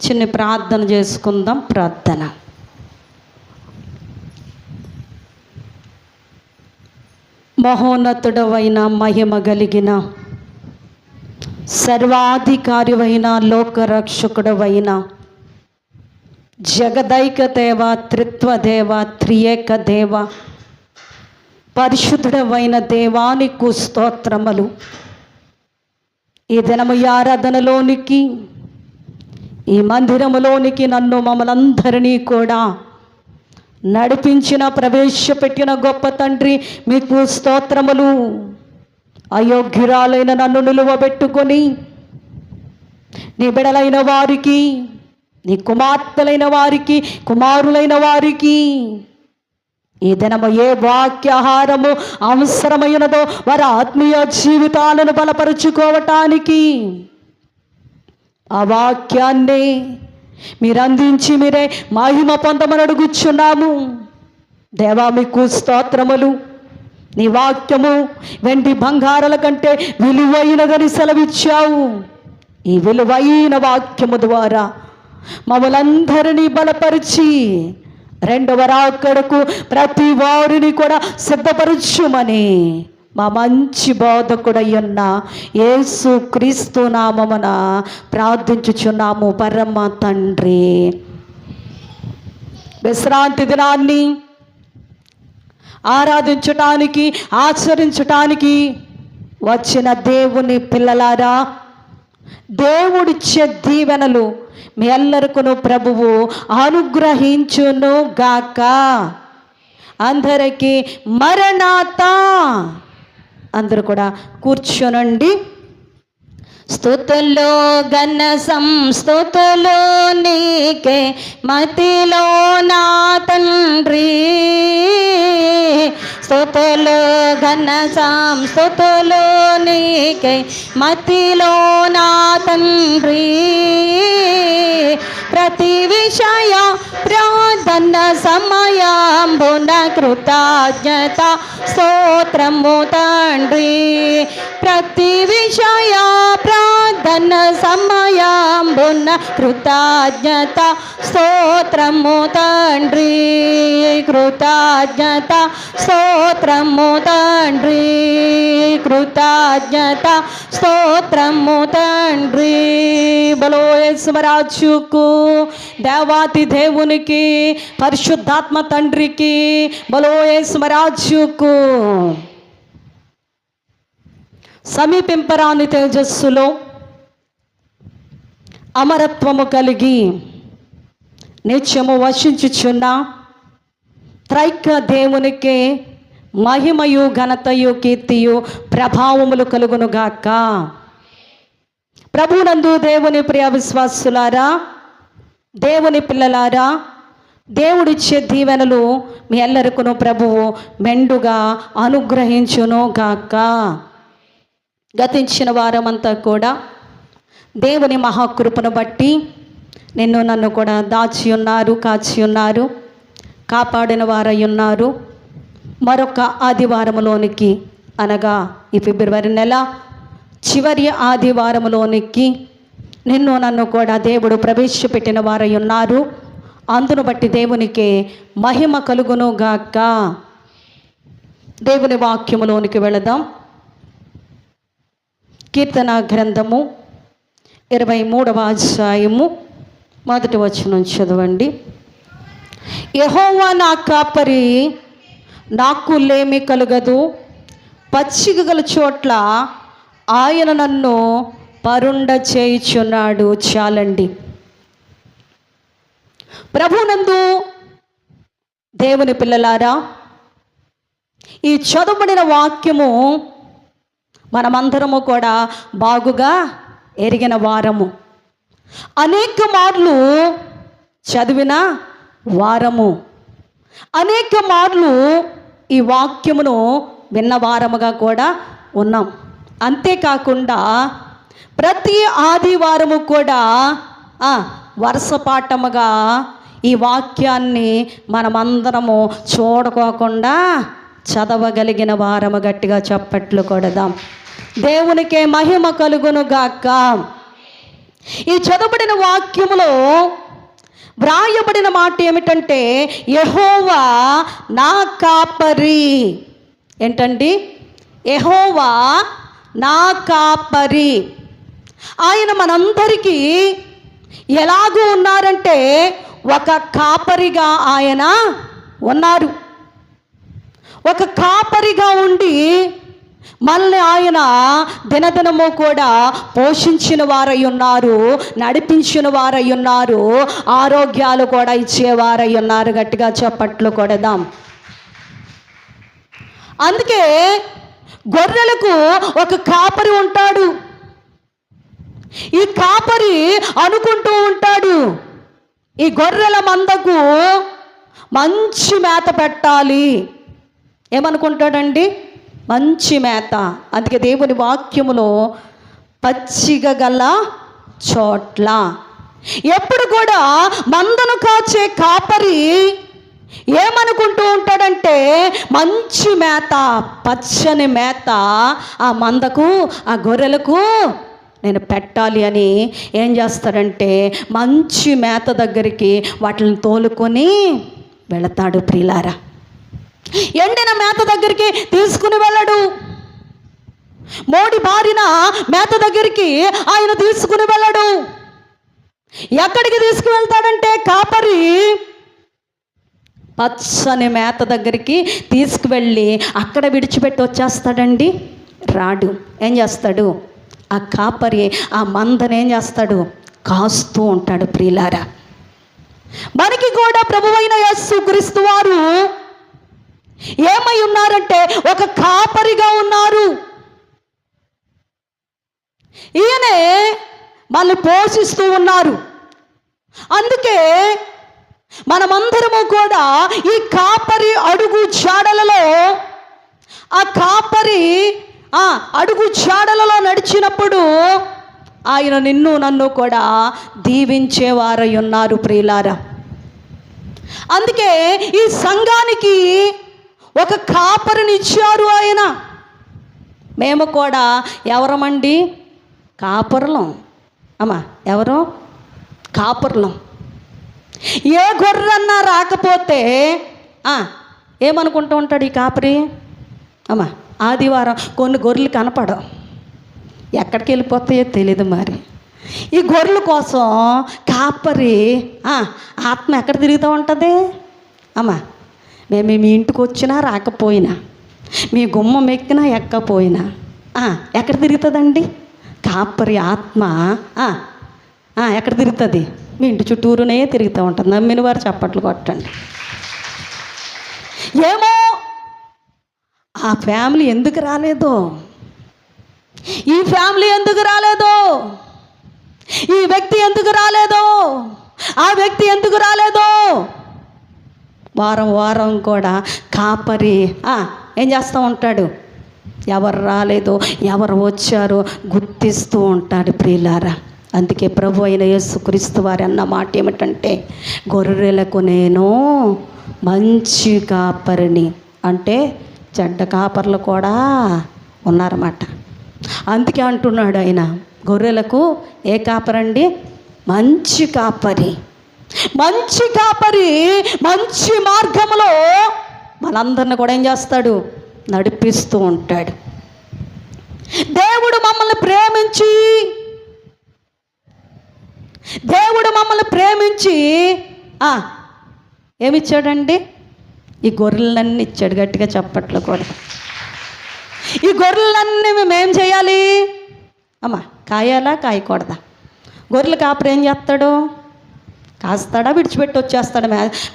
చిన్న ప్రార్థన చేసుకుందాం. ప్రార్థన. మహోన్నతుడవైన మహిమ కలిగిన సర్వాధికారివైన లోకరక్షకుడవైన జగదైక దేవ, త్రిత్వదేవ, త్రియేక దేవ, పరిశుద్ధుడవైన దేవానికి స్తోత్రములు. ఈ దినము ఈ ఆరాధనలోనికి, ఈ మందిరములోనికి నన్ను మమ్మలందరినీ కూడా నడిపించిన, ప్రవేశపెట్టిన గొప్ప తండ్రి మీకు స్తోత్రములు. అయోగ్యురాలైన నన్ను నిలువబెట్టుకొని నీ బిడలైన వారికి, నీ కుమార్తెలైన వారికి, కుమారులైన వారికి ఈ దినము ఏ వాక్యాహారము అవసరమైనదో వారి ఆత్మీయ జీవితాలను బలపరుచుకోవటానికి ఆ వాక్యాన్ని మీరు అందించి మీరే మహిమ పొందమని అడుగుచున్నాము. దేవా మీకు స్తోత్రములు. నీ వాక్యము వెండి బంగారాల కంటే విలువైనదని సెలవిచ్చావు. ఈ విలువైన వాక్యము ద్వారా మమ్మలందరినీ బలపరిచి రెండవ రాకడకు ప్రతి వారిని కూడా సిద్ధపరచుమని మా మంచి బోధకుడయ్యున్న యేసు క్రీస్తు నామమున ప్రార్థించుచున్నాము పరమ తండ్రి. విశ్రాంతి దినాన్ని ఆరాధించటానికి, ఆచరించటానికి వచ్చిన దేవుని పిల్లలారా, దేవుడిచ్చే దీవెనలు మీ అందరికీ ప్రభువు అనుగ్రహించును గాక. అందరికీ మరణాతా. అందరూ కూడా కూర్చోనండి. స్తుతులు ఘన సంస్తుతులు నీకే మతిలో నా తండ్రి. స్తుతులు ఘన సంస్తుతులు నీకే మతిలో నా తండ్రి. ప్రతి విషయ ప్రార్థన సమయంబున కృతజ్ఞత స్తోత్రము తండ్రి. ప్రతి విషయ ప్రార్థన సమయంబున కృతజ్ఞత స్తోత్రము తండ్రి. కృతజ్ఞత స్తోత్రము తండ్రి. కృతజ్ఞత స్తోత్రము తండ్రి. బలో యేసురాజుకు, దేవాతి దేవునికి, పరిశుద్ధాత్మ తండ్రికి, బలో యేసురాజుకు. సమీపింపరాని తేజస్సులో అమరత్వము కలిగి నిత్యము వసించుచున్న త్రైక దేవునికి మహిమయు ఘనతయు కీర్తియు ప్రభావములు కలుగునుగాక. ప్రభునందు దేవుని ప్రియ విశ్వాసులారా, దేవుని పిల్లలారా, దేవుడిచ్చే దీవెనలు మీ ఎల్లరికను ప్రభువు మెండుగా అనుగ్రహించును గాక. గతించిన వారమంతా కూడా దేవుని మహాకృపను బట్టి నిన్ను నన్ను కూడా దాచి ఉన్నారు, కాచి ఉన్నారు, కాపాడిన వారై ఉన్నారు. మరొక ఆదివారములోనికి, అనగా ఈ ఫిబ్రవరి నెల చివరి ఆదివారములోనికి నిన్ను నన్ను కూడా దేవుడు ప్రవేశపెట్టిన వారై ఉన్నారు. అందును బట్టి దేవునికి మహిమ కలుగును గాక. దేవుని వాక్యములోనికి వెళదాం. కీర్తన గ్రంథము 23వ అధ్యాయము 1వ వచనం చదవండి. యెహోవా నా కాపరి, నాకు లేమి కలుగదు. పచ్చిక గల చోట్ల ఆయన నన్ను పరుండ చేయుచున్నాడు. చాలండి. ప్రభునందు దేవుని పిల్లలారా, ఈ చదువుబడిన వాక్యము మనమందరము కూడా బాగుగా ఎరిగిన వారము, అనేక మార్లు చదివిన వారము, అనేక మార్లు ఈ వాక్యమును విన్న వారముగా కూడా ఉన్నాం. అంతేకాకుండా ప్రతి ఆదివారము కూడా వరుసపాఠముగా ఈ వాక్యాన్ని మనమందరము చూడకోకుండా చదవగలిగిన వారము. గట్టిగా చప్పట్లు కొడదాం. దేవునికే మహిమ కలుగును గాక. ఈ చదవబడిన వాక్యములో వ్రాయబడిన మాట ఏమిటంటే యెహోవా నా కాపరి. ఏంటండి? యెహోవా నా కాపరి. ఆయన మనందరికీ ఎలాగూ ఉన్నారంటే ఒక కాపరిగా ఆయన ఉన్నారు. ఒక కాపరిగా ఉండి మళ్ళీ ఆయన దినదినము కూడా పోషించిన వారై ఉన్నారు, నడిపించిన వారై ఉన్నారు, ఆరోగ్యాలు కూడా ఇచ్చేవారై ఉన్నారు. గట్టిగా చప్పట్లు కొడదాం. అందుకే గొర్రెలకు ఒక కాపరి ఉంటాడు. ఈ కాపరి అనుకుంటూ ఉంటాడు, ఈ గొర్రెల మందకు మంచి మేత పెట్టాలి. ఏమనుకుంటాడండి? మంచి మేత. అందుకే దేవుని వాక్యములో పచ్చిక గల చోట్ల, ఎప్పుడు కూడా మందను కాచే కాపరి ఏమనుకుంటూ ఉంటాడంటే మంచి మేత, పచ్చని మేత ఆ మందకు, ఆ గొర్రెలకు నేను పెట్టాలి అని ఏం చేస్తాడంటే మంచి మేత దగ్గరికి వాటిని తోలుకొని వెళతాడు. ప్రియులారా, ఎండిన మేత దగ్గరికి తీసుకుని వెళ్ళడు. మోడి బారిన మేత దగ్గరికి ఆయన తీసుకుని వెళ్ళడు. ఎక్కడికి తీసుకువెళ్తాడంటే కాపరి పచ్చని మేత దగ్గరికి తీసుకువెళ్ళి అక్కడ విడిచిపెట్టి వచ్చేస్తాడండి? రాడు. ఏం చేస్తాడు? ఆ కాపరి ఆ మందని ఏం చేస్తాడు? కాస్తూ ఉంటాడు. ప్రియులారా, మనకి కూడా ప్రభువైన యేసుక్రీస్తు వారు ఏమై ఉన్నారంటే ఒక కాపరిగా ఉన్నారు. ఈయనే మనల్ని పోషిస్తూ ఉన్నారు. అందుకే మనమందరము కూడా ఈ కాపరి అడుగు జాడలలో, ఆ కాపరి అడుగు జాడలలో నడిచినప్పుడు ఆయన నిన్ను నన్ను కూడా దీవించేవారై ఉన్నారు. ప్రియులారా, అందుకే ఈ సంఘానికి ఒక కాపరిని ఇచ్చారు ఆయన. మేము కూడా ఎవరమండి? కాపరులం. అమ్మా, ఎవరు? కాపరులం. ఏ గొర్రెన్నా రాకపోతే ఏమనుకుంటూ ఉంటాడు ఈ కాపరి? అమ్మా, ఆదివారం కొన్ని గొర్రెలు కనపడవు, ఎక్కడికి వెళ్ళిపోతాయో తెలీదు. మరి ఈ గొర్రెల కోసం కాపరి ఆత్మ ఎక్కడ తిరుగుతూ ఉంటుంది? అమ్మా, మేము మీ ఇంటికి వచ్చినా రాకపోయినా, మీ గుమ్మం ఎక్కినా ఎక్కపోయినా ఎక్కడ తిరుగుతుందండి? కాపరి ఆత్మ ఎక్కడ తిరుగుతుంది? మీ ఇంటి చుట్టూరునే తిరుగుతూ ఉంటుంది. నమ్మిన వారు చప్పట్లు కొట్టండి. ఏమో ఆ ఫ్యామిలీ ఎందుకు రాలేదో, ఈ ఫ్యామిలీ ఎందుకు రాలేదో, ఈ వ్యక్తి ఎందుకు రాలేదో, ఆ వ్యక్తి ఎందుకు రాలేదో, వారం వారం కూడా కాపరి ఏం చేస్తూ ఉంటాడు? ఎవరు రాలేదో, ఎవరు వచ్చారో గుర్తిస్తూ ఉంటాడు. ప్రియులారా, అందుకే ప్రభు అయిన యేసుక్రీస్తు వారి అన్న మాట ఏమిటంటే గొర్రెలకు నేను మంచి కాపరిని. అంటే చెడ్డ కాపర్లు కూడా ఉన్నారన్నమాట. అందుకే అంటున్నాడు ఆయన, గొర్రెలకు ఏ కాపరండి? మంచి కాపరి. మంచి కాపరి మంచి మార్గంలో మనందరిని కూడా ఏం చేస్తాడు? నడిపిస్తూ ఉంటాడు. దేవుడు మమ్మల్ని ప్రేమించి ఏమిచ్చాడండి? ఈ గొర్రెలన్నీ ఇచ్చాడు. గట్టిగా చప్పట్లు కూడా. ఈ గొర్రెలన్నీ మేమేం చేయాలి? అమ్మా, కాయాలా కాయకూడదా? గొర్రెలు కాపరి ఏం చేస్తాడు? కాస్తాడా? విడిచిపెట్టి వచ్చేస్తాడు.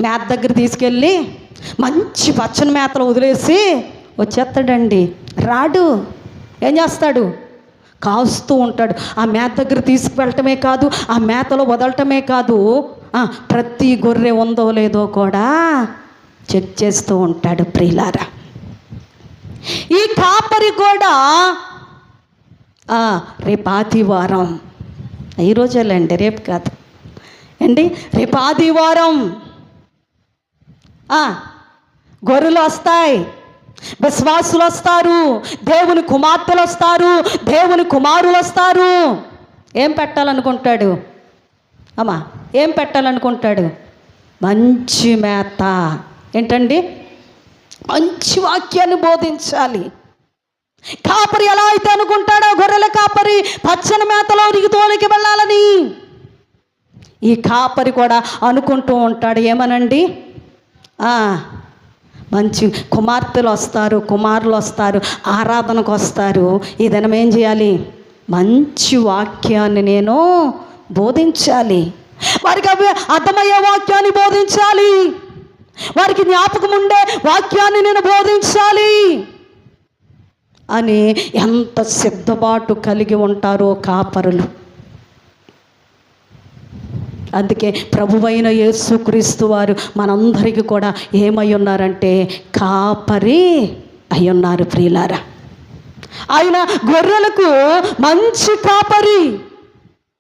మేత దగ్గర తీసుకెళ్ళి మంచి పచ్చని మేతలు వదిలేసి వచ్చేస్తాడండి? రాడు. ఏం చేస్తాడు? కాస్తూ ఉంటాడు. ఆ మేత దగ్గర తీసుకువెళ్ళటమే కాదు, ఆ మేతలో వదలటమే కాదు, ప్రతి గొర్రె ఉందో లేదో కూడా చెక్ చేస్తూ ఉంటాడు. ప్రియులారా, ఈ కాపరి కూడా రేపు ఆదివారం, ఈరోజేలేండి, రేపు కాదు అండి, రేపు ఆదివారం గొర్రెలు వస్తాయి, విశ్వాసులు వస్తారు, దేవుని కుమార్తెలు వస్తారు, దేవుని కుమారులు వస్తారు. ఏం పెట్టాలనుకుంటాడు? అమ్మా, ఏం పెట్టాలనుకుంటాడు? మంచి మేత. ఏంటండి? మంచి వాక్యాన్ని బోధించాలి. కాపరి ఎలా అయితే అనుకుంటాడో, గొర్రెల కాపరి పచ్చని మేతలో తోలికి వెళ్ళాలని, ఈ కాపరి కూడా అనుకుంటూ ఉంటాడు. ఏమనండి? మంచి కుమార్తెలు వస్తారు, కుమారులు వస్తారు, ఆరాధనకు వస్తారు. ఈ దినం ఏం చేయాలి? మంచి వాక్యాన్ని నేను బోధించాలి. వారికి అవి అర్థమయ్యే వాక్యాన్ని బోధించాలి. వారికి జ్ఞాపకం ఉండే వాక్యాన్ని నేను బోధించాలి అని ఎంత సిద్ధపాటు కలిగి ఉంటారో కాపరులు. అందుకే ప్రభువైన యేసుక్రీస్తు వారు మనందరికీ కూడా ఏమై ఉన్నారంటే కాపరి అయి ఉన్నారు. ప్రియులారా, ఆయన గొర్రెలకు మంచి కాపరి.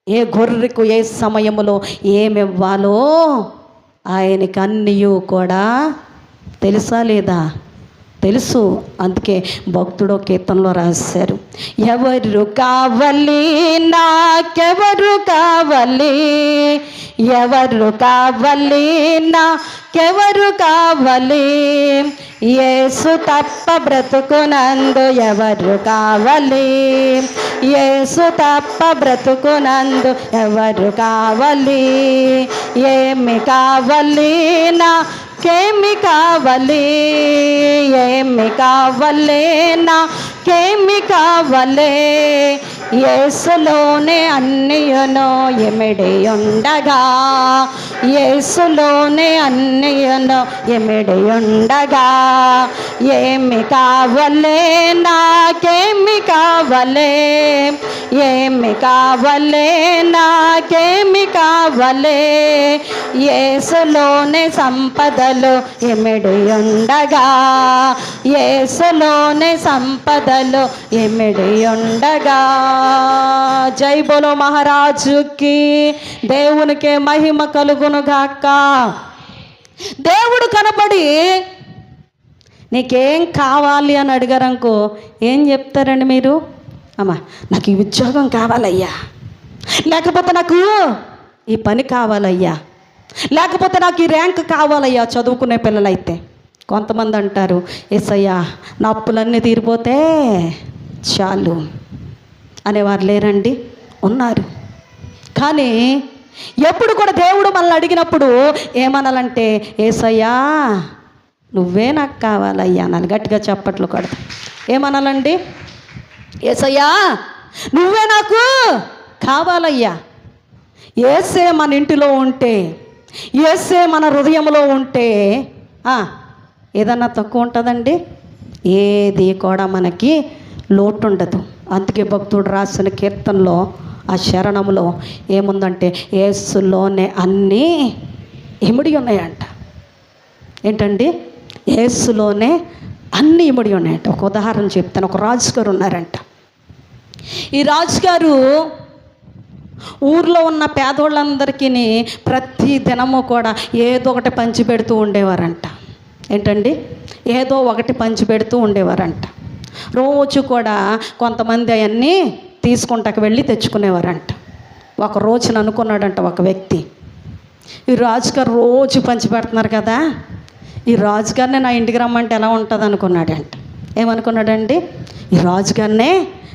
ఏ గొర్రెకు ఏ సమయంలో ఏమివ్వాలో ఆయనకి అన్నీ కూడా తెలుసా లేదా? తెలుసు. అందుకే భక్తుడు కీర్తనలో రాశారు, ఎవరు కావాలి నాకెవరు కావాలి, ఎవరు కావాలి నాకెవరు కావాలి, యేసు తప్ప బ్రతుకునందు ఎవరు కావాలి, యేసు తప్ప బ్రతుకునందు ఎవరు కావాలి, ఏమి కావాలి నాకేమి కావాలి, ఏమి కావాలి నాకేమి కావాలి, యేసులోనే అన్నియును ఎమిడి ఉండగా, యేసులోనే అన్నియును ఎమిడి ఉండగా, ఏమి కావాలి నాకేమి కావాలి, ఏమి కావాలి నాకేమి కావాలి, యేసులోనే సంపదలు ఎమిడి ఉండగా, యేసులోనే సంపదలు ఎమిడి ఉండగా. జై బోలో మహారాజుకి, దేవునికే మహిమ కలుగును గాక. దేవుడు కనపడి నీకేం కావాలి అని అడిగారనుకో, ఏం చెప్తారండి మీరు? అమ్మా, నాకు ఈ ఉద్యోగం కావాలయ్యా, లేకపోతే నాకు ఈ పని కావాలయ్యా, లేకపోతే నాకు ఈ ర్యాంక్ కావాలయ్యా. చదువుకునే పిల్లలైతే కొంతమంది అంటారు, యేసయ్యా నా అప్పులన్నీ తీరిపోతే చాలు అనేవారు లేరండి? ఉన్నారు. కానీ ఎప్పుడు కూడా దేవుడు మనల్ని అడిగినప్పుడు ఏమనాలంటే, యేసయ్యా నువ్వే నాకు కావాలయ్యా అనాలి. గట్టిగా చప్పట్లు కొడతా. ఏమనాలండి? యేసయ్యా నువ్వే నాకు కావాలయ్యా. యేసే మన ఇంటిలో ఉంటే, యేసే మన హృదయంలో ఉంటే ఏదన్నా తక్కువ ఉంటుందండి? ఏది కూడా మనకి లోటు ఉండదు. అందుకే భక్తుడు రాసిన కీర్తనలో ఆ శరణంలో ఏముందంటే, యేసులోనే అన్నీ ఇమిడి ఉన్నాయంట. ఏంటండి? యేసులోనే అన్నీ ఇమిడి ఉన్నాయంట. ఒక ఉదాహరణ చెప్తాను. ఒక రాజుగారు ఉన్నారంట. ఈ రాజుగారు ఊర్లో ఉన్న పేదోళ్ళందరికీ ప్రతి దినము కూడా ఏదో ఒకటి పంచి పెడుతూ ఉండేవారంట. ఏంటండి? ఏదో ఒకటి పంచి పెడుతూ ఉండేవారంట. రోజు కూడా కొంతమంది అవన్నీ తీసుకుంటాకు వెళ్ళి తెచ్చుకునేవారంట. ఒక రోజున అనుకున్నాడంట ఒక వ్యక్తి, ఈ రాజుగారు రోజు పంచి పెడుతున్నారు కదా, ఈ రాజుగారినే నా ఇంటికి రమ్మంటే ఎలా ఉంటుంది అనుకున్నాడంట. ఏమనుకున్నాడండి? ఈ రాజుగారినే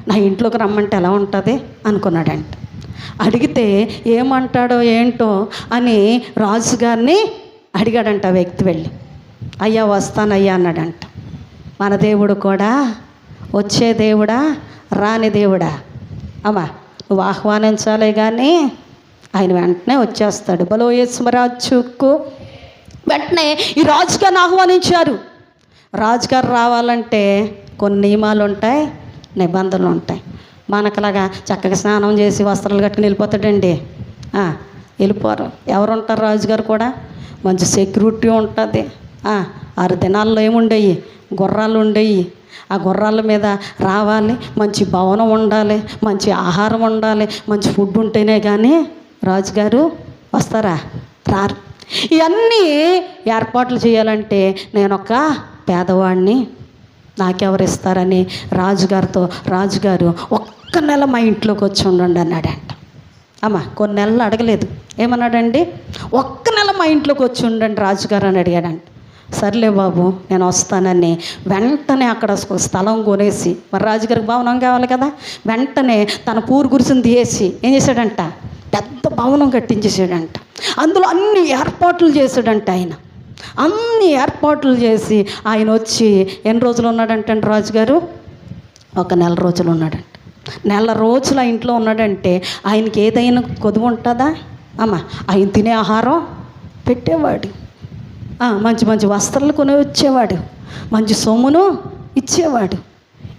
నా ఇంట్లోకి రమ్మంటే ఎలా ఉంటుంది అనుకున్నాడంట. అడిగితే ఏమంటాడో ఏంటో అని రాజుగారిని అడిగాడంట ఆ వ్యక్తి. వెళ్ళి అయ్యా వస్తానయ్యా అన్నాడంట. మన దేవుడు కూడా వచ్చే దేవుడా రాని దేవుడా? అమ్మా నువ్వు ఆహ్వానించాలే కానీ ఆయన వెంటనే వచ్చేస్తాడు. బలో యేసురాజుకు వెంటనే ఈ రాజుగారిని ఆహ్వానించారు. రాజుగారు రావాలంటే కొన్ని నియమాలు ఉంటాయి, నిబంధనలు ఉంటాయి. మనకలాగా చక్కగా స్నానం చేసి వస్త్రాలు కట్టుకుని వెళ్ళిపోతాడండి? వెళ్ళిపోరు. ఎవరుంటారు? రాజుగారు కూడా మంచి సెక్యూరిటీ ఉంటుంది. 6 దినాల్లో ఏముండేవి? గుర్రాలు ఉండేవి. ఆ గుర్రాల మీద రావాలి, మంచి భవనం ఉండాలి, మంచి ఆహారం ఉండాలి, మంచి ఫుడ్ ఉంటేనే కానీ రాజుగారు వస్తారా? రారు. ఇవన్నీ ఏర్పాట్లు చేయాలంటే నేను ఒక పేదవాడిని, నాకెవరు ఇస్తారని రాజుగారు ఒక్క నెల మా ఇంట్లోకి వచ్చి ఉండండి అన్నాడంట. కొన్ని నెలలు అడగలేదు. ఏమన్నాడండి? ఒక్క నెల మా ఇంట్లోకి వచ్చి ఉండండి రాజుగారు అని అడిగాడండి. సర్లే బాబు నేను వస్తానని వెంటనే అక్కడ స్థలం కొనేసి, మరి రాజుగారికి భవనం కావాలి కదా, వెంటనే తన పూరు గురిసిని తీసి ఏం చేశాడంట? పెద్ద భవనం కట్టించేసాడంట. అందులో అన్ని ఏర్పాట్లు చేశాడంట. ఆయన అన్ని ఏర్పాట్లు చేసి ఆయన వచ్చి ఎన్ని రోజులు ఉన్నాడంటే రాజుగారు? ఒక నెల రోజులు ఉన్నాడంట. నెల రోజులు ఆ ఇంట్లో ఉన్నాడంటే ఆయనకి ఏదైనా కొదువు ఉంటుందా? ఆయన తినే ఆహారం పెట్టేవాడు, మంచి మంచి వస్త్రాలు కొని వచ్చేవాడు, మంచి సొమ్మును ఇచ్చేవాడు.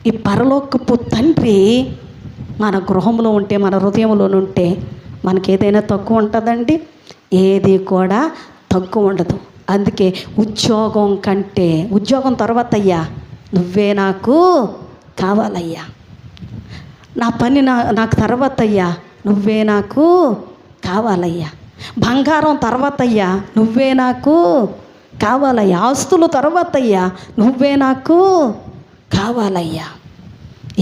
ఈ పరలోకపు తండ్రి మన గృహంలో ఉంటే, మన హృదయంలోనుంటే మనకి ఏదైనా తక్కువ ఉంటుందండి? ఏది కూడా తక్కువ ఉండదు. అందుకే ఉద్యోగం తర్వాత అయ్యా నువ్వే నాకు కావాలయ్యా, నా పని నాకు తర్వాత అయ్యా నువ్వే నాకు కావాలయ్యా, బంగారం తర్వాత అయ్యా నువ్వే నాకు కావాలయ్యా, ఆస్తులు తర్వాత అయ్యా నువ్వే నాకు కావాలయ్యా.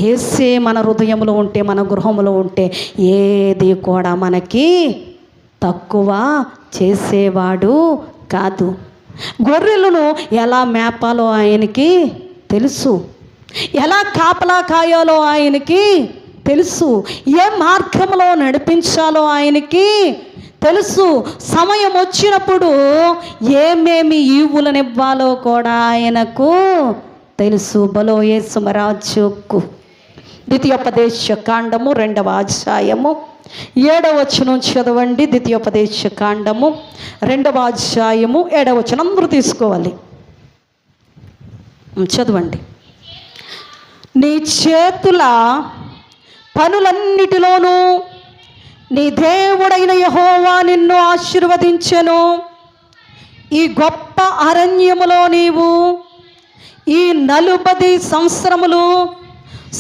యేసే మన హృదయంలో ఉంటే, మన గృహంలో ఉంటే ఏది కూడా మనకి తక్కువ చేసేవాడు కాదు. గొర్రెలను ఎలా మేపాలో ఆయనకి తెలుసు, ఎలా కాపలా కాయాలో ఆయనకి తెలుసు, ఏ మార్గంలో నడిపించాలో ఆయనకి తెలుసు. సమయం వచ్చినప్పుడు ఏమేమి ఈవులనివ్వాలో కూడా ఆయనకు తెలుసు. బలో యేసు మహారాజుకు. ద్వితీయోపదేశ కాండము 2వ అధ్యాయము 7వ వచనం చదవండి. ద్వితీయోపదేశ కాండము 2వ అధ్యాయము 7వ వచనం అందరూ తీసుకోవాలి, చదవండి. నీ చేతుల పనులన్నిటిలోనూ నీ దేవుడైన యెహోవా నిన్ను ఆశీర్వదించెను. ఈ గొప్ప అరణ్యములో నీవు ఈ 40 సంవత్సరములు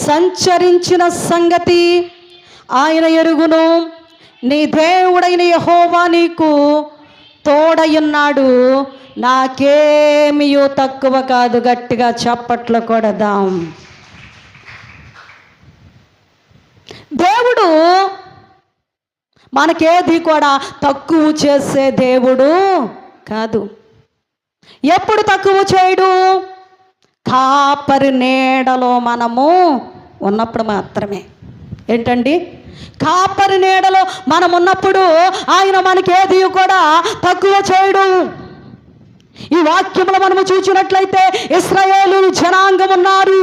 సంచరించిన సంగతి ఆయన ఎరుగును. నీ దేవుడైన యెహోవా నీకు తోడయున్నాడు, నాకేమియో తక్కువ కాదు. గట్టిగా చప్పట్లు కొడదాం. దేవుడు మనకేది కూడా తక్కువ చేసే దేవుడు కాదు. ఎప్పుడు తక్కువ చేయడు? కాపరి నీడలో మనము ఉన్నప్పుడు మాత్రమే. ఏంటండి? కాపరి నీడలో మనం ఉన్నప్పుడు ఆయన మనకేది కూడా తక్కువ చేయడు. ఈ వాక్యంలో మనము చూసినట్లయితే ఇశ్రాయేలు జనాంగం ఉన్నారు.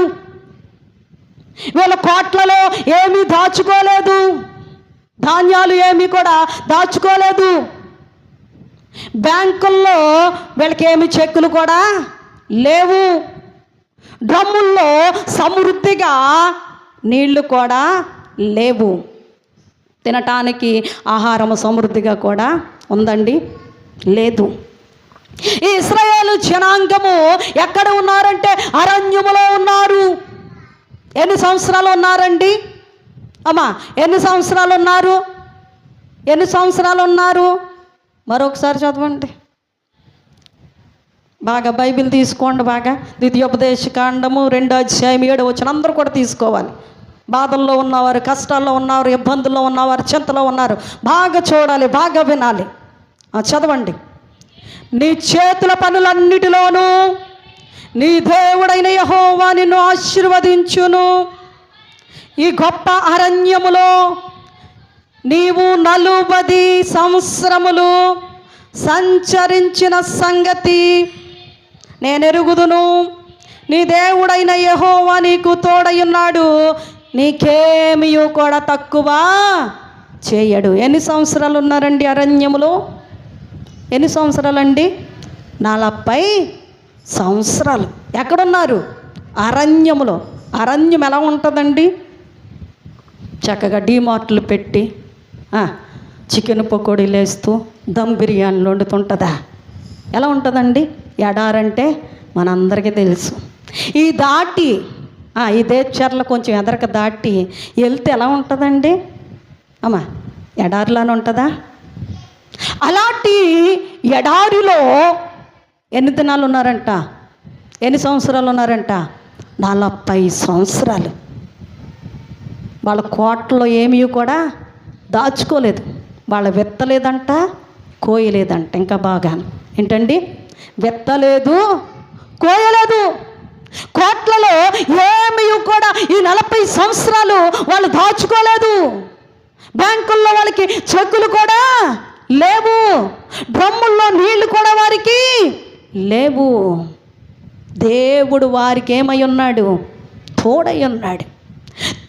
వీళ్ళ కోట్లలో ఏమీ దాచుకోలేదు, ధాన్యాలు ఏమీ కూడా దాచుకోలేదు. బ్యాంకుల్లో వీళ్ళకి ఏమి చెక్కులు కూడా లేవు. డ్రమ్ముల్లో సమృద్ధిగా నీళ్లు కూడా లేవు. తినటానికి ఆహారము సమృద్ధిగా కూడా ఉందండి? లేదు. ఈ ఇశ్రాయేలు జనాంగము ఎక్కడ ఉన్నారంటే అరణ్యములో ఉన్నారు. ఎన్ని సంవత్సరాలు ఉన్నారండి? ఎన్ని సంవత్సరాలు ఉన్నారు? ఎన్ని సంవత్సరాలు ఉన్నారు? మరొకసారి చదవండి బాగా, బైబిల్ తీసుకోండి బాగా. ద్వితీయోపదేశ కాండము 2వ అధ్యాయం 7వ వచనం అందరూ కూడా తీసుకోవాలి. బాధల్లో ఉన్నవారు, కష్టాల్లో ఉన్నవారు, ఇబ్బందుల్లో ఉన్నవారు, చింతలో ఉన్నారు, బాగా చూడాలి, బాగా వినాలి. చదవండి. నీ చేతుల పనులన్నిటిలోనూ నీ దేవుడైన యెహోవా నిన్ను ఆశీర్వదించును. ఈ గొప్ప అరణ్యములో నీవు 40 సంవత్సరములు సంచరించిన సంగతి నేను ఎరుగుదును. నీ దేవుడైన యెహోవా నీకు తోడయున్నాడు, నీకేమీ కూడా తక్కువ చేయడు. ఎన్ని సంవత్సరాలు ఉన్నారండి అరణ్యములో? ఎన్ని సంవత్సరాలండి? 40 సంవత్సరాలు. ఎక్కడున్నారు? అరణ్యములో. అరణ్యం ఎలా ఉంటుందండి? చక్కగా డీమార్ట్లు పెట్టి చికెన్ పకోడీలు వేస్తూ దమ్ బిర్యానీలు వండుతుంటుందా? ఎలా ఉంటుందండి? ఎడారంటే మనందరికీ తెలుసు. ఈ దాటి ఈ దేచర్ల కొంచెం ఎదరక దాటి వెళ్తే ఎలా ఉంటుందండి? ఎడారిలానే ఉంటుందా? అలాంటి ఎడారిలో ఎన్ని దినాలు ఉన్నారంట? ఎన్ని సంవత్సరాలు ఉన్నారంట? 40 సంవత్సరాలు. వాళ్ళ కోటలో ఏమీ కూడా దాచుకోలేదు. వాళ్ళ విత్తలేదంట, కోయలేదంట. ఇంకా బాగా ఏంటండి, విత్తలేదు, కోయలేదు. కోట్లలో ఏమీ కూడా ఈ 40 సంవత్సరాలు వాళ్ళు దాచుకోలేదు. బ్యాంకుల్లో వాళ్ళకి చెక్కులు కూడా లేవు, డ్రమ్ముల్లో నీళ్లు కూడా వారికి లేవు. దేవుడు వారికి ఏమై ఉన్నాడు? తోడై ఉన్నాడు.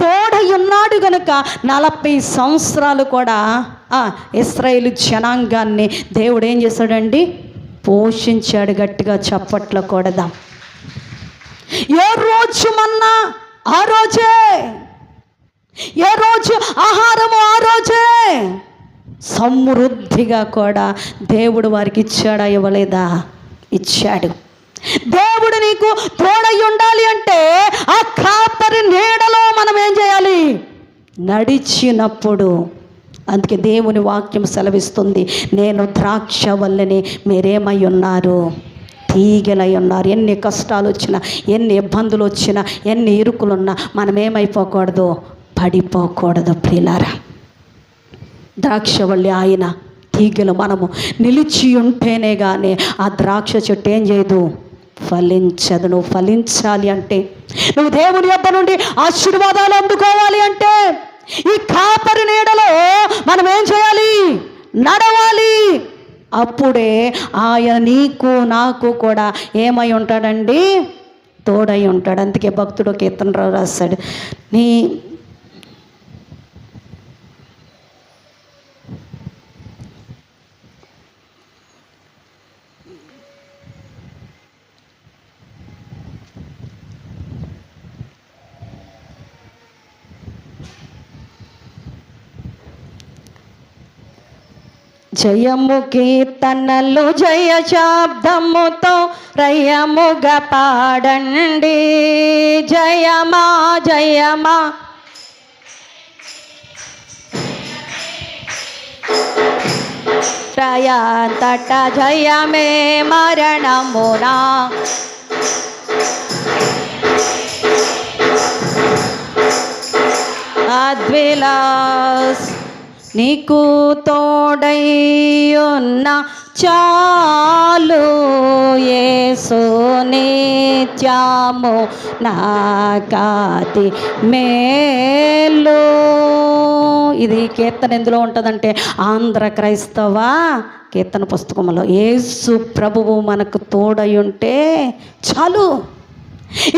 తోడై ఉన్నాడు గనుక 40 సంవత్సరాలు కూడా ఇశ్రాయేలు జనాంగాన్ని దేవుడు ఏం చేశాడండి? పోషించాడు. గట్టిగా చప్పట్లు కొడదాం. ఏ రోజు మన్నా ఆ రోజే, ఏ రోజు ఆహారము ఆ రోజే. సమృద్ధిగా కూడా దేవుడు వారికి ఇచ్చాడా? ఇవ్వలేదా? ఇచ్చాడు. దేవుడు నీకు తోడై ఉండాలి అంటే ఆ కాపరి నీడలో మనం ఏం చేయాలి? నడిచినప్పుడు. అందుకే దేవుని వాక్యం సెలవిస్తుంది, నేను ద్రాక్ష వల్లనే, మీరేమై ఉన్నారు? తీగలై ఉన్నారు. ఎన్ని కష్టాలు వచ్చినా, ఎన్ని ఇబ్బందులు వచ్చినా, ఎన్ని ఇరుకులున్నా మనం ఏమైపోకూడదు? పడిపోకూడదు ప్రియులారా. ద్రాక్షవల్లి ఆయన, తీగలు మనము నిలిచి ఉంటేనే కానీ ఆ ద్రాక్ష చెట్టు ఏం చేయదు? ఫలించదు. నువ్వు ఫలించాలి అంటే, నువ్వు దేవుని యొద్ద నుండి ఆశీర్వాదాలు అందుకోవాలి అంటే ఈ కాపరి నీడలో మనం ఏం చేయాలి? నడవాలి. అప్పుడే ఆయన నీకు నాకు కూడా ఏమై ఉంటాడండి? తోడై ఉంటాడు. అందుకే భక్తుడు కీర్తన రాశాడు, నీ జయము కీర్తనలు జయ శబ్దముతో రయముగా పాడండి. జయమా జయమా త్రయంతట జయమే మరణమునా. అద్విలాస్ నీకు తోడై ఉన్న చాలు, యేసు నిత్యము నాకాతి మేలు. ఇది కీర్తన ఎందులో ఉంటుందంటే ఆంధ్ర క్రైస్తవ కీర్తన పుస్తకంలో. యేసు ప్రభువు మనకు తోడై ఉంటే చాలు.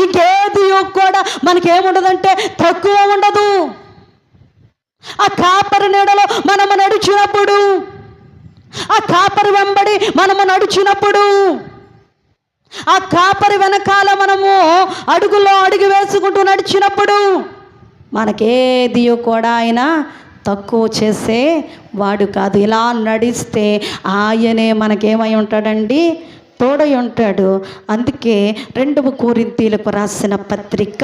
ఇంకేది కూడా మనకేముండదంటే తక్కువ ఉండదు. ఆ కాపరి నీడలో మనము నడిచినప్పుడు, ఆ కాపరి వెంబడి మనము నడిచినప్పుడు, ఆ కాపరి వెనకాల మనము అడుగులో అడుగు వేసుకుంటూ నడిచినప్పుడు మనకేది కూడా ఆయన తక్కువ చేసే వాడు కాదు. ఇలా నడిస్తే ఆయనే మనకేమై ఉంటాడండి? తోడై ఉంటాడు. అందుకే 2 కొరింథీయులకు రాసిన పత్రిక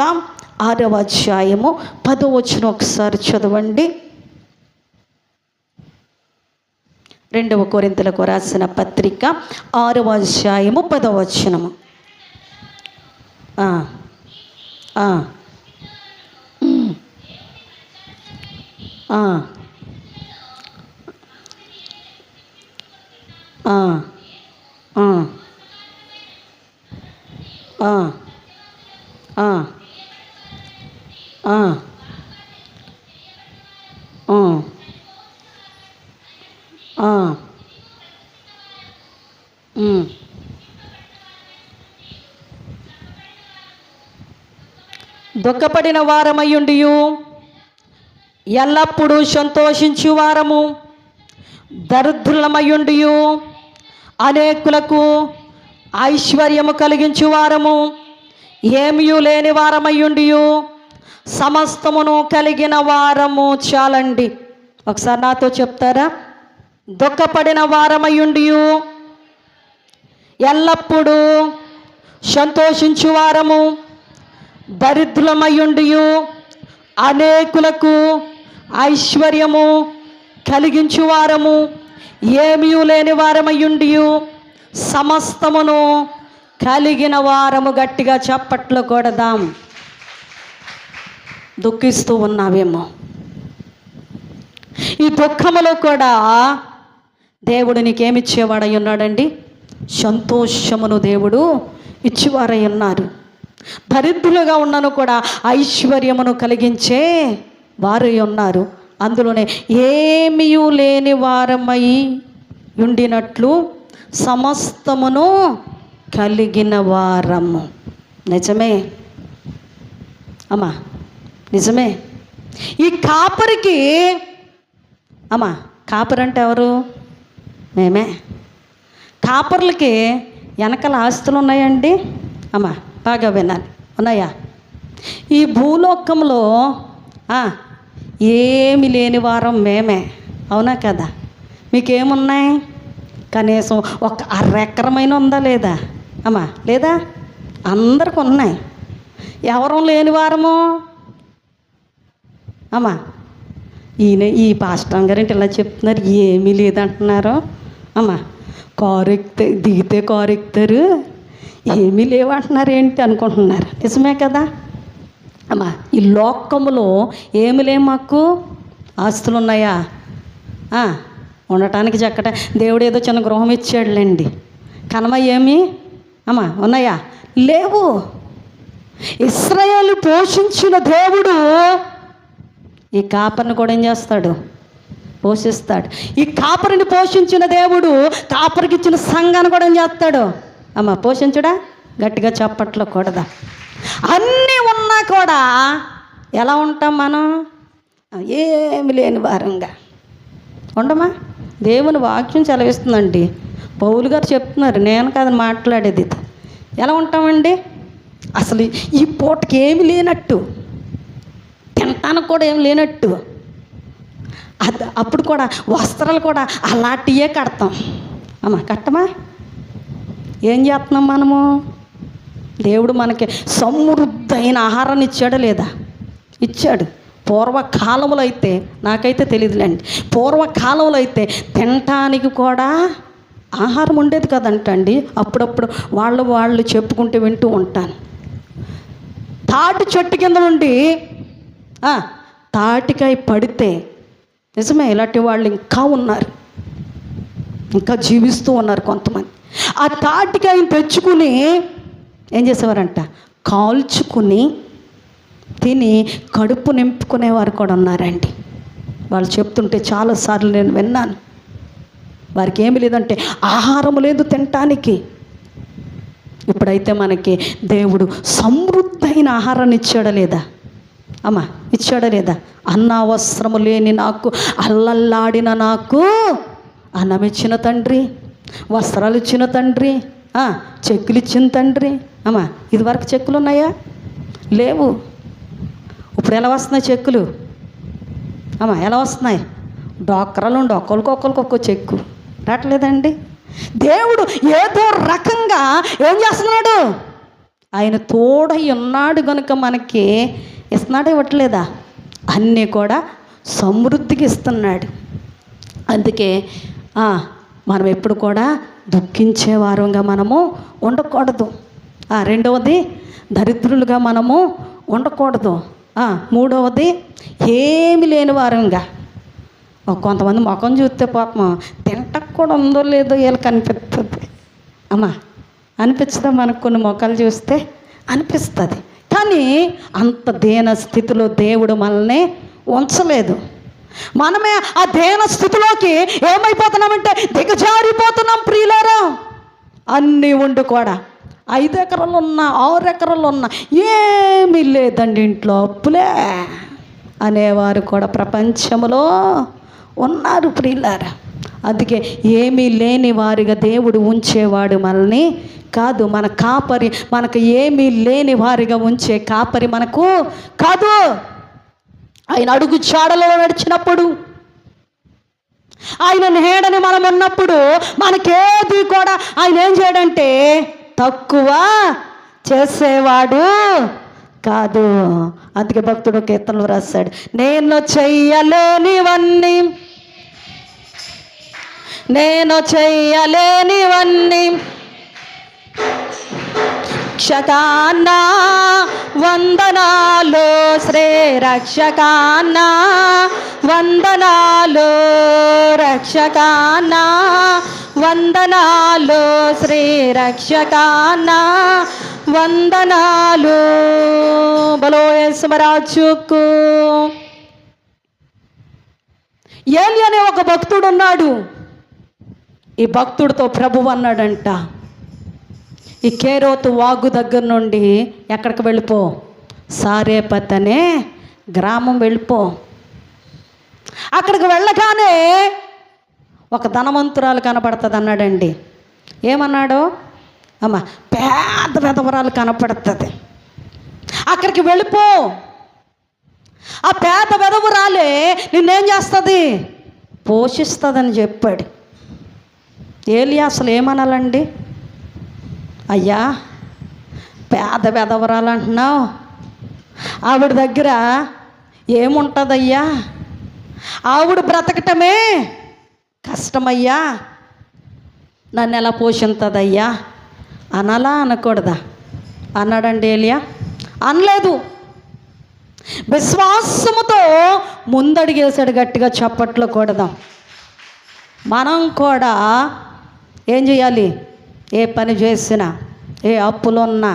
6వ అధ్యాయము 10వ వచనం ఒకసారి చదవండి. 2 కొరింథీయులకు రాసిన పత్రిక 6వ అధ్యాయము 10వ వచనము. దుఃఖపడిన వారమయ్యుండియు ఎల్లప్పుడూ సంతోషించు వారము, దరిద్రులమయ్యుండియు అనేకులకు ఐశ్వర్యము కలిగించు వారము, ఏమీ లేని వారమయ్యుండియు సమస్తమును కలిగిన వారము చాలండి. ఒకసారి నాతో చెప్తారా? దుఃఖపడిన వారమయ్యుండియు ఎల్లప్పుడూ సంతోషించు వారము, దరిద్రులమయ్యుండియు అనేకులకు ఐశ్వర్యము కలిగించు వారము, ఏమీ లేని వారమయ్యుండియు సమస్తమును కలిగిన వారము. గట్టిగా చప్పట్లు కొడదాం. దుఃఖిస్తూ ఉన్నావేమో, ఈ దుఃఖములో కూడా దేవుడు నీకేమిచ్చేవాడై ఉన్నాడండి? సంతోషమును దేవుడు ఇచ్చేవారై ఉన్నారు. దరిద్రులుగా ఉన్నను కూడా ఐశ్వర్యమును కలిగించే వారై ఉన్నారు. అందులోనే ఏమీ లేని వారమై ఉండినట్లు సమస్తమును కలిగిన వారము. నిజమే అమ్మా, నిజమే. ఈ కాపరికి అమ్మా, కాపరి అంటే ఎవరు? మేమే. కాపర్లకి వెనకాల ఆస్తులు ఉన్నాయండి అమ్మా, బాగా వినాలి. ఉన్నాయా? ఈ భూలోకంలో ఏమి లేని వారం మేమే, అవునా కదా? మీకేమున్నాయి? కనీసం ఒక అరెకరమైన ఉందా లేదా అమ్మా? లేదా? అందరికి ఉన్నాయి. ఎవరు లేని వారము అమ్మా? ఈ పాస్టర్ గారింటి ఇలా చెప్తున్నారు, ఏమీ లేదంటున్నారు అమ్మా. కారు ఎక్కితే దిగితే కారు ఎక్కుతారు, ఏమీ లేవంటున్నారు ఏంటి అనుకుంటున్నారు. నిజమే కదా అమ్మా? ఈ లోకములో ఏమి లేవు, మాకు ఆస్తులు ఉన్నాయా? ఉండటానికి చక్కట దేవుడు ఏదో చిన్న గృహం ఇచ్చాడులేండి. కనమ ఏమి అమ్మా ఉన్నాయా? లేవు. ఇశ్రాయేలు పోషించిన దేవుడు ఈ కాపరిని కూడా ఏం చేస్తాడు? పోషిస్తాడు. ఈ కాపరిని పోషించిన దేవుడు కాపరికి ఇచ్చిన సంఘాన్ని కూడా ఏం చేస్తాడు అమ్మ? పోషించుడా? గట్టిగా చప్పట్లో కూడదా? అన్నీ ఉన్నా కూడా ఎలా ఉంటాం మనం? ఏమి లేని వారంగా ఉండమా? దేవుని వాక్యం సెలవిస్తుందండి. పౌలు గారు చెప్తున్నారు, నేను కాదని మాట్లాడేది. ఎలా ఉంటామండి? అసలు ఈ పూటకి ఏమి లేనట్టు, తినటానికి కూడా ఏమి లేనట్టు, అప్పుడు కూడా వస్త్రాలు కూడా అలాంటివే కడతాం అమ్మ. కట్టమా? ఏం చేస్తున్నాం మనము? దేవుడు మనకి సమృద్ధైన ఆహారాన్ని ఇచ్చాడా లేదా? ఇచ్చాడు. పూర్వకాలంలో అయితే, నాకైతే తెలియదులేండి, పూర్వకాలంలో అయితే తినటానికి కూడా ఆహారం ఉండేది కదంటండి. అప్పుడప్పుడు వాళ్ళు చెప్పుకుంటూ వింటూ ఉంటాను. తాటి చెట్టు కింద నుండి తాటికాయ పడితే, నిజమే, ఇలాంటి వాళ్ళు ఇంకా ఉన్నారు, ఇంకా జీవిస్తూ ఉన్నారు కొంతమంది. ఆ తాటికాయని తెచ్చుకుని ఏం చేసేవారంట? కాల్చుకుని తిని కడుపు నింపుకునేవారు కూడా ఉన్నారండి. వాళ్ళు చెప్తుంటే చాలాసార్లు నేను విన్నాను. వారికి ఏమి లేదంటే ఆహారం లేదు తినటానికి. ఇప్పుడైతే మనకి దేవుడు సమృద్ధైన ఆహారాన్ని ఇచ్చాడా లేదా అమ్మా? ఇచ్చాడా లేదా? అన్న అవసరము లేని నాకు, అల్లల్లాడిన నాకు అన్నం ఇచ్చిన తండ్రి, వస్త్రాలు ఇచ్చిన తండ్రి, చెక్కులు ఇచ్చిన తండ్రి అమ్మా. ఇదివరకు చెక్కులు ఉన్నాయా? లేవు. ఇప్పుడు ఎలా వస్తున్నాయి చెక్కులు అమ్మా? ఎలా వస్తున్నాయి? డోక్రాలు ఉండి ఒక్కొక్కరికి ఒక్కో చెక్కు రావట్లేదండి. దేవుడు ఏదో రకంగా ఏం చేస్తున్నాడు? ఆయన తోడై ఉన్నాడు కనుక మనకి ఇస్తున్నాడు, ఇవ్వట్లేదా? అన్నీ కూడా సమృద్ధికి ఇస్తున్నాడు. అందుకే మనం ఎప్పుడు కూడా దుఃఖించే వారంగా మనము ఉండకూడదు. రెండవది, దరిద్రులుగా మనము ఉండకూడదు. మూడవది, ఏమి లేని వారంగా. కొంతమంది ముఖం చూస్తే పాపం తింటకు కూడా ఉందో లేదో వీళ్ళకి అనిపిస్తుంది అమ్మా. అనిపించదా? మనకు కొన్ని ముఖాలు చూస్తే అనిపిస్తుంది. కానీ అంత దీన స్థితిలో దేవుడు మనల్ని ఉంచలేదు. మనమే ఆ దీన స్థితిలోకి ఏమైపోతున్నామంటే దిగజారిపోతున్నాం ప్రియులారా. అన్నీ ఉండి కూడా 5 ఎకరాలు ఉన్నా 6 ఎకరాలు ఉన్నా ఏమీ లేదండి, ఇంట్లో అప్పులే అనేవారు కూడా ప్రపంచంలో ఉన్నారు ప్రియులారా. అందుకే ఏమీ లేని వారిగా దేవుడు ఉంచేవాడు మనల్ని కాదు. మన కాపరి మనకు ఏమీ లేని వారిగా ఉంచే కాపరి మనకు కాదు. ఆయన అడుగు చాడలలో నడిచినప్పుడు, ఆయన నీడని మనం ఉన్నప్పుడు మనకేది కూడా ఆయన ఏం చేయడంటే తక్కువ చేసేవాడు కాదు. అందుకే భక్తుడు కీర్తనలు రాశాడు, నేను చెయ్యలేనివన్నీ రక్షకాన్నా వందనాలు, శ్రీ రక్షకాన్నా వందనాలు, రక్షకాన్నా వందనాలు, శ్రీ రక్షకాన్నా వందనాలు. బలో యేసురాజుకు. ఏలి అనే ఒక భక్తుడు ఉన్నాడు. ఈ భక్తుడితో ప్రభువు అన్నాడంట, ఈ కేరోతు వాగు దగ్గర నుండి ఎక్కడికి వెళ్ళిపో, సారేపత్ అనే గ్రామం వెళ్ళిపో. అక్కడికి వెళ్ళగానే ఒక ధనవంతురాలు కనపడుతుంది అన్నాడండి. ఏమన్నాడు? అమ్మ పేద విధవరాలు కనపడుతుంది, అక్కడికి వెళ్ళిపో. ఆ పేద విధవరాలే నిన్నేం చేస్తుంది? పోషిస్తుందని చెప్పాడు. ఏలియా అసలు ఏమనాలండి? అయ్యా పేద విధవరాలు అంటున్నావు, ఆవిడ దగ్గర ఏముంటుందయ్యా, ఆవిడ బ్రతకటమే కష్టమయ్యా, నన్ను ఎలా పోషింతుందయ్యా అనాలా అనకూడదా? అన్నాడండి ఏలియా? అనలేదు. విశ్వాసముతో ముందడిగేశాడు. గట్టిగా చప్పట్లు కొడదాం. మనం కూడా ఏం చేయాలి? ఏ పని చేసినా, ఏ అప్పులు ఉన్నా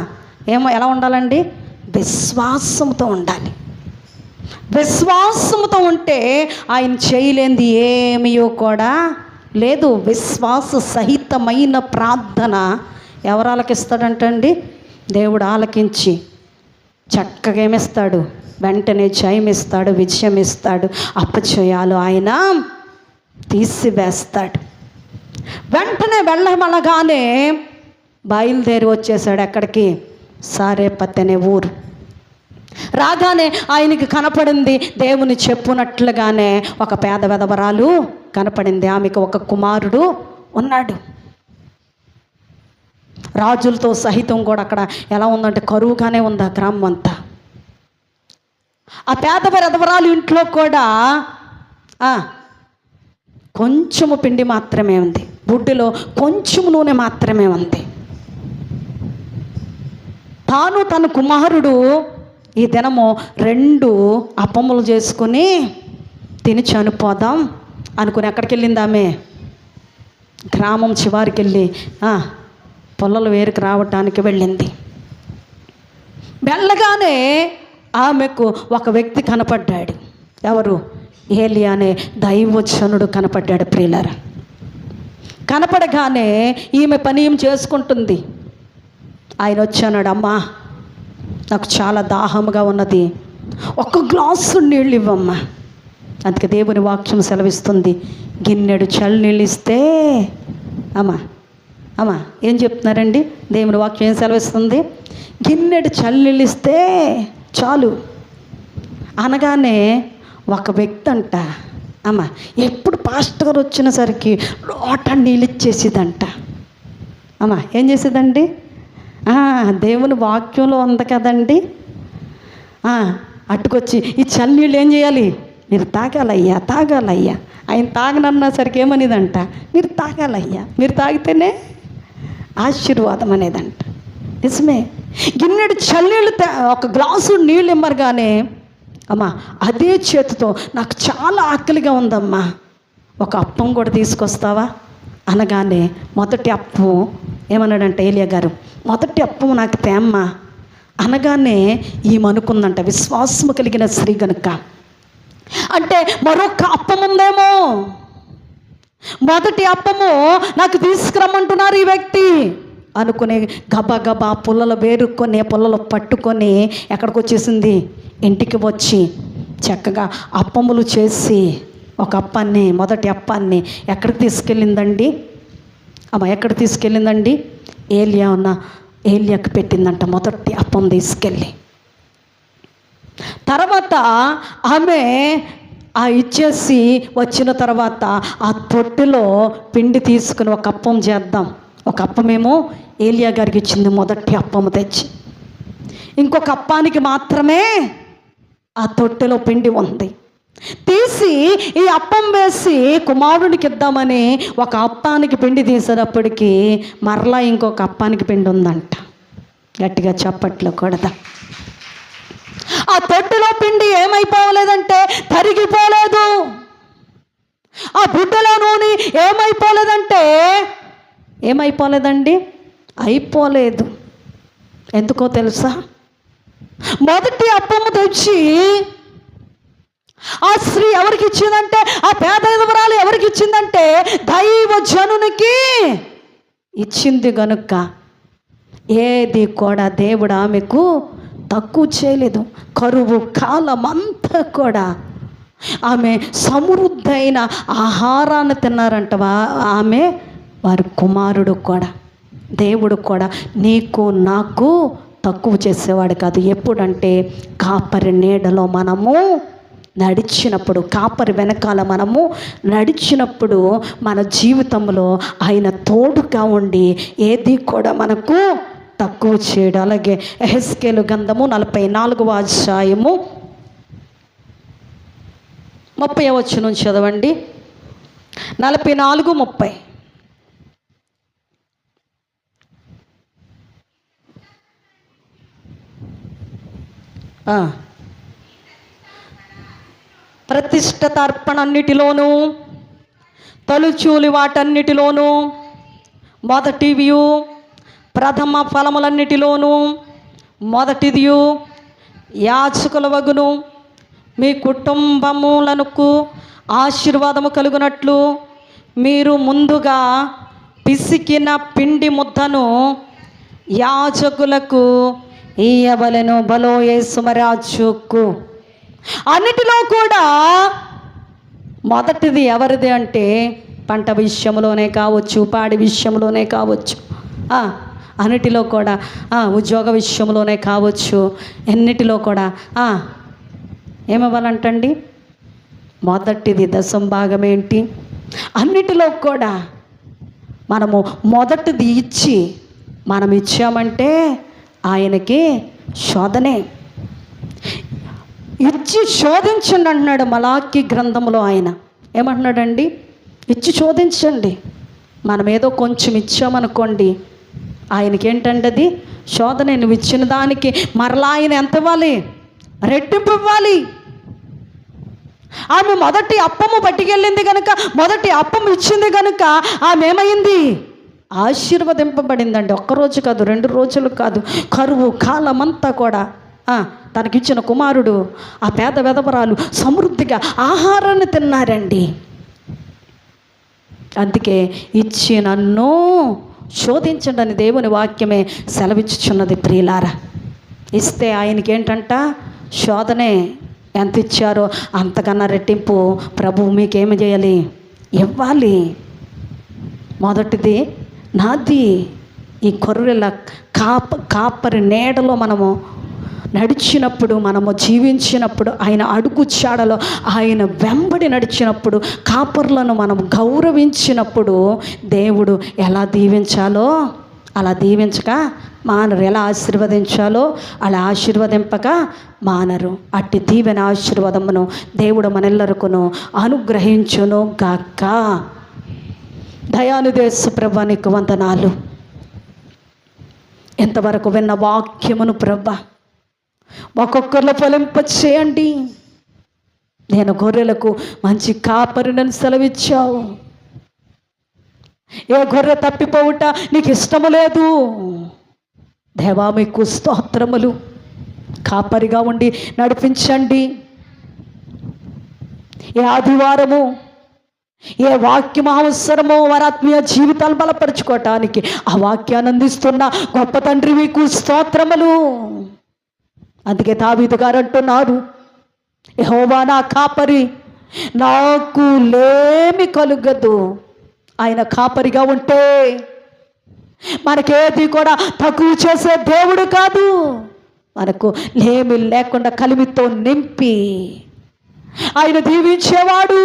ఎలా ఉండాలండి? విశ్వాసంతో ఉండాలి. విశ్వాసంతో ఉంటే ఆయన చేయలేంది ఏమీయో కూడా లేదు. విశ్వాస సహితమైన ప్రార్థన ఎవరు ఆలకిస్తాడంటండి? దేవుడు ఆలకించి చక్కగా ఏమిస్తాడు? వెంటనే జయమిస్తాడు, విజయం ఇస్తాడు, అపజయాలు ఆయన తీసివేస్తాడు. వెంటనే వెళ్ళమనగానే బయలుదేరి వచ్చేసాడు. ఎక్కడికి? సారేపత్ అనే ఊరు. రాగానే ఆయనకి కనపడింది దేవుని చెప్పునట్లుగానే ఒక పేద విధవరాలు కనపడింది. ఆమెకు ఒక కుమారుడు ఉన్నాడు. రాజులతో సహితం కూడా అక్కడ ఎలా ఉందంటే కరువుగానే ఉంది ఆ గ్రామం అంతా. ఆ పేద విధవరాలు ఇంట్లో కూడా కొంచెము పిండి మాత్రమే ఉంది, బుడ్డిలో కొంచెం నూనె మాత్రమే ఉంది. తాను తన కుమారుడు ఈ దినము 2 అప్పములు చేసుకుని తిని చనిపోదాం అనుకుని ఎక్కడికి వెళ్ళింది ఆమె? గ్రామం చివరికి వెళ్ళి పొల్లలు వేరుకు రావటానికి వెళ్ళింది. వెళ్ళగానే ఆమెకు ఒక వ్యక్తి కనపడ్డాడు. ఎవరు? ఏలియా అనే దైవజనుడు కనపడ్డాడు. ప్రియులారా, కనపడగానే ఈమె పని ఏం చేసుకుంటుంది. ఆయన వచ్చాడు, అమ్మా నాకు చాలా దాహముగా ఉన్నది, 1 గ్లాసు నీళ్ళు ఇవ్వమ్మా. అందుకే దేవుని వాక్యం సెలవిస్తుంది, గిన్నెడు చల్లనీళ్ళు ఇస్తే అమ్మా ఏం చెప్తున్నారండి? దేవుని వాక్యం ఏం సెలవిస్తుంది? గిన్నెడు చల్లనీళ్ళు ఇస్తే చాలు అనగానే ఒక వ్యక్తి అంట ఎప్పుడు పాస్టర్ గారు వచ్చిన సరికి లోట నీళ్ళు ఇచ్చేసేదంట. ఏం చేసేదండి? దేవుని వాక్యంలో ఉంది కదండి, అట్టుకొచ్చి ఈ చల్లనీళ్ళు ఏం చేయాలి? మీరు తాగాలయ్యా, తాగాలయ్యా. ఆయన తాగనన్నా సరికి ఏమనేదంట? మీరు తాగాలయ్యా, మీరు తాగితేనే ఆశీర్వాదం అనేదంట. నిజమే. గిన్నెడు చల్లనీళ్ళు 1 గ్లాసు నీళ్ళు ఇమ్మరగానే అదే చేతితో నాకు చాలా ఆకలిగా ఉందమ్మా, ఒక అప్పం కూడా తీసుకొస్తావా అనగానే మొదటి అప్పం ఏమన్నాడంటే ఏలియా గారు, మొదటి అప్పం నాకు తేమ్మా అనగానే ఈమెనుకుందంట, విశ్వాసము కలిగిన స్త్రీ గనుక, అంటే మరొక అప్పం ఉందేమో, మొదటి అప్పము నాకు తీసుకురమ్మంటున్నారు ఈ వ్యక్తి అనుకుని గబగబా పుల్లలు వేరుకొని పుల్లలు పట్టుకొని ఎక్కడికి వచ్చేసింది? ఇంటికి వచ్చి చక్కగా అప్పములు చేసి ఒక అప్పాన్ని, మొదటి అప్పాన్ని ఎక్కడికి తీసుకెళ్ళిందండి? ఎక్కడ తీసుకెళ్ళిందండి? ఏలియాకు పెట్టిందంట. మొదటి అప్పం తీసుకెళ్ళి తర్వాత ఆమె ఇచ్చేసి వచ్చిన తర్వాత ఆ తొట్టిలో పిండి తీసుకుని ఒక అప్పం చేద్దాం, ఒక అప్పమేమో ఏలియా గారికి ఇచ్చింది, మొదటి అప్పము తెచ్చి. ఇంకొక అప్పానికి మాత్రమే ఆ తొట్టెలో పిండి ఉంది, తీసి ఈ అప్పం వేసి కుమారునికి ఇద్దామని ఒక అప్పానికి పిండి తీసేటప్పటికి మరలా ఇంకొక అప్పానికి పిండి ఉందంట. గట్టిగా చప్పట్లు కొడదా. ఆ తొట్టులో పిండి ఏమైపోలేదంటే తరిగిపోలేదు. ఆ బుడ్డలో నూనె ఏమైపోలేదండి, అయిపోలేదు. ఎందుకో తెలుసా? మొదటి అప్పము తెచ్చి ఆ స్త్రీ ఎవరికి ఇచ్చిందంటే, ఆ పేద విధవరాలు ఎవరికి ఇచ్చిందంటే దైవ జనునికి ఇచ్చింది గనుక ఏది కూడా దేవుడు ఆమెకు తక్కువ చేయలేదు. కరువు కాలమంతా కూడా ఆమె సమృద్ధైన ఆహారాన్ని తిన్నారంటవా. ఆమె వారి కుమారుడు కూడా, దేవుడు కూడా నీకు నాకు తక్కువ చేసేవాడు కాదు. ఎప్పుడంటే కాపరి నీడలో మనము నడిచినప్పుడు, కాపరి వెనకాల మనము నడిచినప్పుడు మన జీవితంలో ఆయన తోడుగా ఉండి ఏది కూడా మనకు తక్కువ చేయడు. అలాగే యెహెజ్కేలు గ్రంథము 44వ అధ్యాయము 30వ వచనం చదవండి. 44:30. ప్రతిష్ఠిత అర్పణన్నిటిలోనూ తొలిచూలి వాటన్నిటిలోనూ మొదటివియు, ప్రథమ ఫలములన్నిటిలోనూ మొదటిదియు యాజకుల వగును మీ కుటుంబములకు ఆశీర్వాదము కలుగునట్లు మీరు ముందుగా పిసికిన పిండి ముద్దను యాజకులకు ఇయ్యవలెను. బలో యేసుమరాజుకు. అన్నిటిలో కూడా మొదటిది ఎవరిది అంటే పంట విషయంలోనే కావచ్చు, పాడి విషయంలోనే కావచ్చు, అన్నిటిలో కూడా ఉద్యోగ విషయంలోనే కావచ్చు, ఎన్నిటిలో కూడా ఏమవ్వాలంటండి? మొదటిది దశం భాగం ఏంటి? అన్నిటిలో కూడా మనము మొదటిది ఇచ్చి మనం ఇచ్చామంటే ఆయనకి శోధనే. ఇచ్చి శోధించండి అంటున్నాడు మలాకి గ్రంథంలో. ఆయన ఏమంటున్నాడండి? ఇచ్చి శోధించండి. మనం ఏదో కొంచెం ఇచ్చామనుకోండి, ఆయనకి ఏంటంటే అది శోధనే. నువ్వు ఇచ్చిన దానికి మరలా ఆయన ఎంత ఇవ్వాలి? రెట్టింపు ఇవ్వాలి. ఆమె మొదటి అప్పము పట్టుకెళ్ళింది కనుక, మొదటి అప్పం ఇచ్చింది కనుక ఆమె ఏమైంది? ఆశీర్వదింపబడిందండి. ఒక్కరోజు కాదు, 2 రోజులు కాదు, కరువు కాలమంతా కూడా తనకిచ్చిన కుమారుడు, ఆ పేద విధవరాలు సమృద్ధిగా ఆహారాన్ని తిన్నారండి. అందుకే ఇచ్చి నన్ను శోధించండి అని దేవుని వాక్యమే సెలవిచ్చుచున్నది. ప్రియులారా, ఇస్తే ఆయనకి ఏంటంట? శోధనే. ఎంత ఇచ్చారో అంతకన్నా రెట్టింపు ప్రభువు మీకేమి చేయాలి? ఇవ్వాలి. మొదటిది నాది. ఈ గొర్రెల కాపరి నీడలో మనము నడిచినప్పుడు, మనము జీవించినప్పుడు, ఆయన అడుగు చాడలో ఆయన వెంబడి నడిచినప్పుడు, కాపర్లను మనం గౌరవించినప్పుడు దేవుడు ఎలా దీవించాలో అలా దీవించక మానరు, ఎలా ఆశీర్వదించాలో అలా ఆశీర్వదింపక మానరు. అట్టి దీవెన ఆశీర్వాదమును దేవుడు మనెల్లరికును అనుగ్రహించును గాక. దయానుదేశ ప్రభా నీకు వందనాలు. ఎంతవరకు విన్న వాక్యమును ప్రభా ఒక్కొక్కరిలో ఫలింప చేయండి. నేను గొర్రెలకు మంచి కాపరినని సెలవిచ్చావు. ఏ గొర్రె తప్పిపోవుట నీకు ఇష్టము లేదు. దేవా మీకు స్తోత్రములు. కాపరిగా ఉండి నడిపించండి. ఏ ఆదివారము ఏ వాక్యం అవసరమో వారి ఆత్మీయ జీవితాలు బలపరుచుకోవటానికి ఆ వాక్యాన్ని అందిస్తున్న గొప్ప తండ్రి మీకు స్తోత్రములు. అందుకే దావీదు గారు అంటున్నారు, యెహోవా నా కాపరి, నాకు లేమి కలుగదు. ఆయన కాపరిగా ఉంటే మనకేది కూడా తక్కువ చేసే దేవుడు కాదు. మనకు లేమి లేకుండా కలిమితో నింపి ఆయన దీవించేవాడు.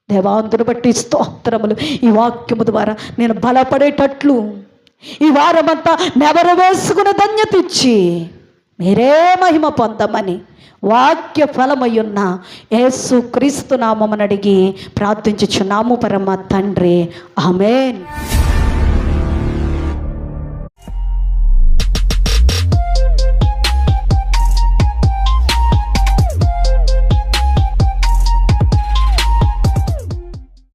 దేవాంతుని బట్టి స్తోత్రములు. ఈ వాక్యము ద్వారా నేను బలపడేటట్లు ఈ వారమంతా నెవరు వేసుకున్న ధన్యత ఇచ్చి మీరే మహిమ పొందమని వాక్య ఫలమయ్యున్న యేసు క్రీస్తు నామమున అడిగి ప్రార్థించుచున్నాము పరమ తండ్రి. ఆమేన్.